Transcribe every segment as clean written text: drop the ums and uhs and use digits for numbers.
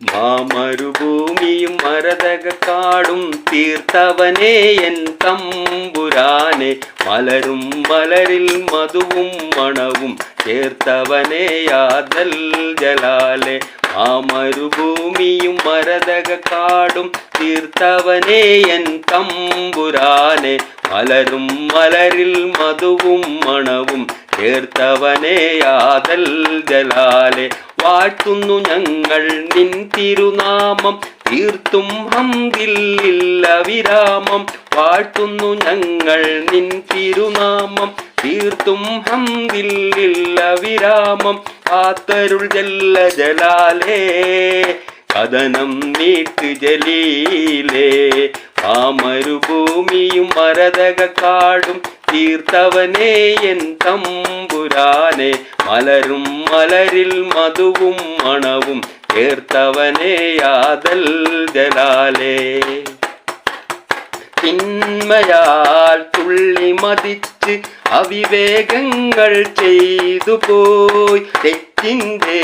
മാമരുഭൂമിയും മരതകക്കാടും തീർത്തവനേ N തമ്പുരാനെ, മലരും മലരിൽ മധുവും മണവും ചേർത്തവനേ യാദൽ ജലാലെ. മാമരുഭൂമിയും മരതകക്കാടും തീർത്തവനേ N തമ്പുരാനെ, മലരും മലരിൽ മധുവും മണവും ചേർത്തവനേ യാദൽ ജലാലെ. വാഴ്ത്തുന്നു ഞങ്ങൾ നിൻ തിരുനാമം, തീർത്തും ഹംദില്ല വിരാമം. വാഴ്ത്തുന്നു ഞങ്ങൾ നിൻ തിരുനാമം, തീർത്തും ഹംദില്ല വിരാമം. കാത്തരുൾ ജല്ല ജലാലേ, കഥനം നീട്ട് ജലീലേ. മാമരുഭൂമിയും മരതകക്കാടും തീർത്തവനേ എൻ തമ്പുരാനെ, മലരും മലരിൽ മധുവും മണവും ചേർത്തവനേ യാദൽ ജലാലേ. തിന്മയാൽ തുള്ളി മതിച്ച് അവിവേകങ്ങൾ ചെയ്തു പോയി, തെറ്റിൻ്റെ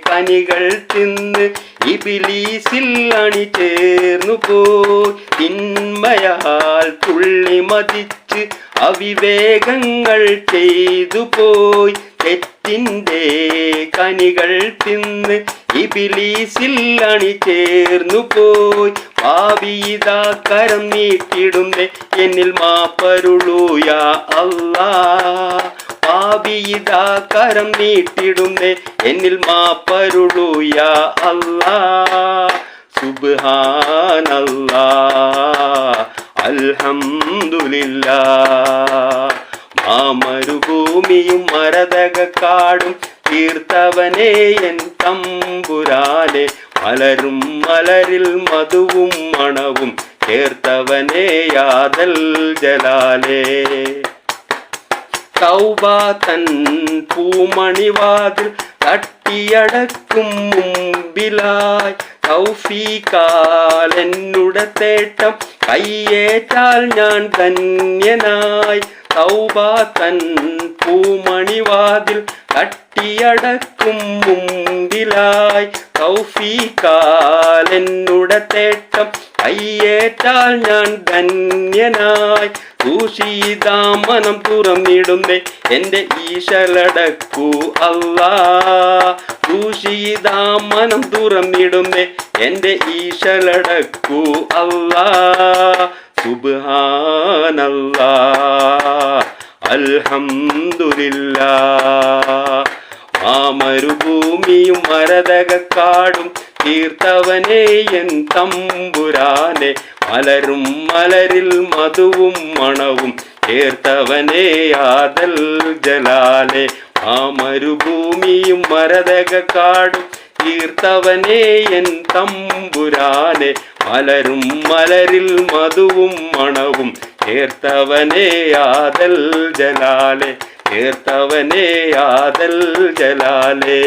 കനികൾ തിന്ന് ഇബിലീസിൽ അണിചേർന്നു പോയി. തിന്മയാൽ തുള്ളി മതിച്ച് അവിവേകങ്ങൾ ചെയ്തു പോയി, തെറ്റിൻ്റെ കനികൾ തിന്ന് ഇബിലീസിൽ അണിചേർന്നു പോയി. പാപിയിതാ കരം നീട്ടിടുന്നേ എന്നിൽ മാപ്പരുളൂ യാ അല്ലാ. പാപിയിതാ കരം നീട്ടിടുന്നേ എന്നിൽ മാപ്പരുളൂ യാ അല്ലാ. സുബ്ഹാനല്ലാഹ് അൽഹംദുലില്ലാഹ്. മാമരുഭൂമിയും മരതകക്കാടും തീർത്തവനേ എൻ തമ്പുരാനെ, മലരും മലരിൽ മധുവും മണവും ചേർത്തവനേ യാദൽ ജലാലേ. തൗബ തൻ പൂമണിവാതിൽ തട്ടിയടക്കും മുമ്പിലായി, തൗഫീഖാൽ എന്നുടെ തേട്ടം കയ്യേറ്റാൽ ഞാൻ ധന്യനായി. തൗബ തൻ പൂമണിവാതിൽ തട്ടിയടക്കും മുമ്പിലായി, തൗഫീഖാൽ എന്നുടെ തേട്ടം കയ്യേറ്റാൽ ഞാൻ ധന്യനായി. ദൂഷിതാമനം തുറന്നിടുന്നേ എൻ്റെ ഈശലടക്കൂ അല്ലാ. ദൂഷിതാമനം തുറന്നിടുന്നേ എൻ്റെ ഈശലടക്കൂ അല്ലാ. സുബ്ഹാനല്ലാഹ് അൽഹംദുലില്ലാഹ്. മാമരുഭൂമിയും മരതകക്കാടും തീർത്തവനേ എൻ തമ്പുരാനെ, മലരും മലരിൽ മധുവും മണവും ചേർത്തവനേ യാദൽ ജലാലെ. മാമരുഭൂമിയും മരതകക്കാടും തീർത്തവനേ എൻ തമ്പുരാനെ, മലരും മലരിൽ മധുവും മണവും ചേർത്തവനേ യാദൽ ജലാലെ. ചേർത്തവനേ യാദൽ ജലാലേ.